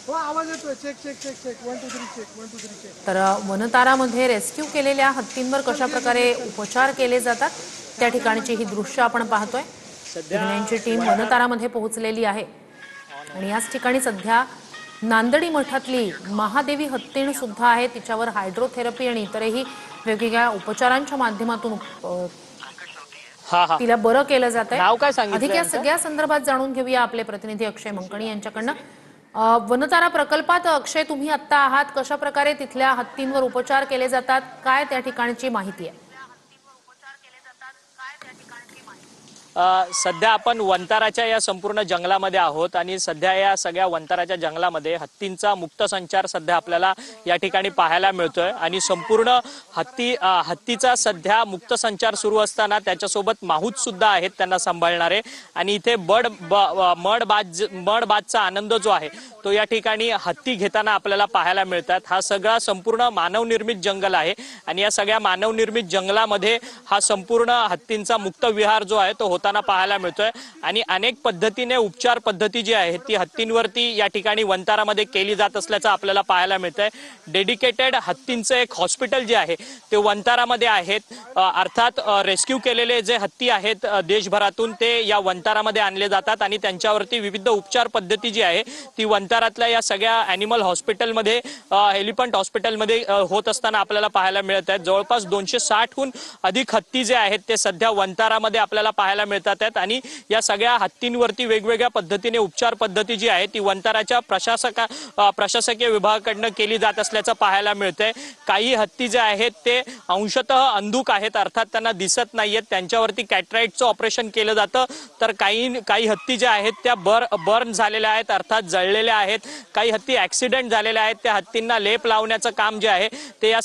हो आवाज येतोय. Check check check check 1 2 3 check 1 2 3 check. तर वनतारामध्ये रेस्क्यू केलेल्या हत्तींवर कशा प्रकारे उपचार केले जातात त्या ठिकाणची ही दृश्य आपण पाहतोय. विज्ञानाची टीम वनतारामध्ये पोहोचलेली आहे आणि याच ठिकाणी सध्या नांदडी मठातली महादेवी हत्तीण सुद्धा आहे. तिच्यावर हायड्रोथेरपी आणि इतरही वेगवेगळ्या उपचारांच्या माध्यमातून तिला बरं केलं जात आहे. नाव काय सांगितलं अधिक या यांचं? सगळ्या संदर्भात जाणून घेऊया आपले प्रतिनिधी अक्षय मंकणी यांच्याकडनं. वनतारा प्रकल्पात अक्षय तुम्ही आता आहात, कशा प्रकारे तिथल्या हत्तींवर उपचार केले जातात, काय त्या ठिकाणची माहिती आहे? सध्या आपण वंताराच्या या संपूर्ण जंगलामध्ये आहोत आणि सध्या या सगळ्या वंताराच्या जंगलामध्ये हत्तींचा मुक्त संचार सध्या आपल्याला या ठिकाणी पाहायला मिळतोय आणि संपूर्ण हत्तीचा सध्या मुक्त संचार सुरू असताना त्याच्यासोबत माहूत सुद्धा आहेत त्यांना सांभाळणारे आणि इथे मडबाजचा आनंद जो आहे तो या ठिकाणी हत्ती घेताना आपल्याला पाहायला मिळतात. हा सगळा संपूर्ण मानवनिर्मित जंगल आहे आणि या सगळ्या मानवनिर्मित जंगलामध्ये हा संपूर्ण हत्तींचा मुक्त विहार जो आहे तो होताना पाहायला मिळतोय आणि अनेक पद्धतीने उपचार पद्धती जी आहे ती हत्तींवरती या ठिकाणी वंतारामध्ये केली जात असल्याचं आपल्याला पाहायला मिळतंय. डेडिकेटेड हत्तींचं एक हॉस्पिटल जे आहे ते वंतारामध्ये आहेत. अर्थात रेस्क्यू केलेले जे हत्ती आहेत देशभरातून ते या वंतारामध्ये आणले जातात आणि त्यांच्यावरती विविध उपचार पद्धती जी आहे ती वंतारातल्या या सगळ्या ॲनिमल हॉस्पिटलमध्ये एलिफंट हॉस्पिटलमध्ये होत असताना आपल्याला पाहायला मिळत आहेत. जवळपास 260हून अधिक हत्ती जे आहेत ते सध्या वंतारामध्ये आपल्याला पाहायला मिळतात आहेत आणि या सगळ्या हत्तींवरती वेगवेगळ्या पद्धतीने उपचार पद्धती जी आहे ती वंताराच्या प्रशासकीय विभागाकडनं केली जात असल्याचं पाहायला मिळतंय. काही हत्ती जे आहेत ते अंशतः अंधुक आहेत, अर्थात त्यांना दिसत नाहीयेत, त्यांच्यावरती कॅटराइटचं ऑपरेशन केलं जातं. तर काही हत्ती जे आहेत त्या बर्न झालेल्या आहेत, अर्थात जळलेल्या आहेत. काही हत्ती ऍक्सिडेंट झालेल्या आहेत, त्या हत्तींना लेप लावण्याचं काम जे आहे ते या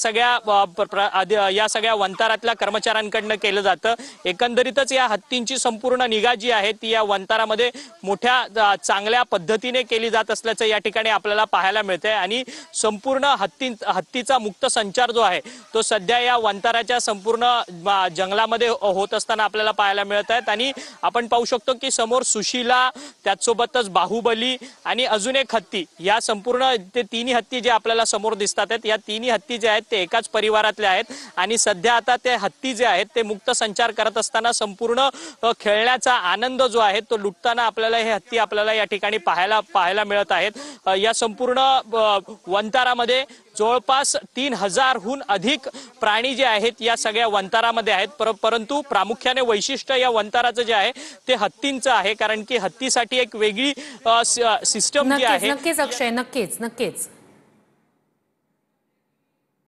सगळ्या वंतारातल्या कर्मचाऱ्यांकडनं केलं जातं. एकंदरीतच या हत्तींची संपूर्ण निगा जी आहे ती या वंतारामध्ये मोठ्या चांगल्या पद्धतीने केली जात असल्याचं या ठिकाणी आपल्याला पाहायला मिळतंय आणि संपूर्ण हत्तीचा मुक्त संचार जो आहे तो सध्या या वंताराच्या संपूर्ण जंगलामध्ये होत असताना आपल्याला पाहायला मिळत आहेत. आणि आपण पाहू शकतो की समोर सुशीला, त्याचसोबतच बाहुबली आणि अजून एक हत्ती, या संपूर्ण ते तिन्ही हत्ती जे आपल्याला समोर दिसतात आहेत या तिन्ही हत्ती जे आहेत ते एकाच परिवारातले आहेत आणि सध्या आता ते हत्ती जे आहेत ते मुक्त संचार करत असताना संपूर्ण खेळण्याचा आनंद जो आहे तो लुटताना आपल्याला हे हत्ती आपल्याला या ठिकाणी पाहायला मिळत आहेत. या संपूर्ण वंतारामध्ये जवळपास 3000हून अधिक प्राणी जे आहेत या सगळ्या वंतारामध्ये आहेत. परंतु प्रामुख्याने वैशिष्ट्य या वंताराचं जे आहे ते हत्तींचं आहे, कारण की हत्तीसाठी एक वेगळी सिस्टम जी आहे. नक्कीच अक्षय, नक्कीच.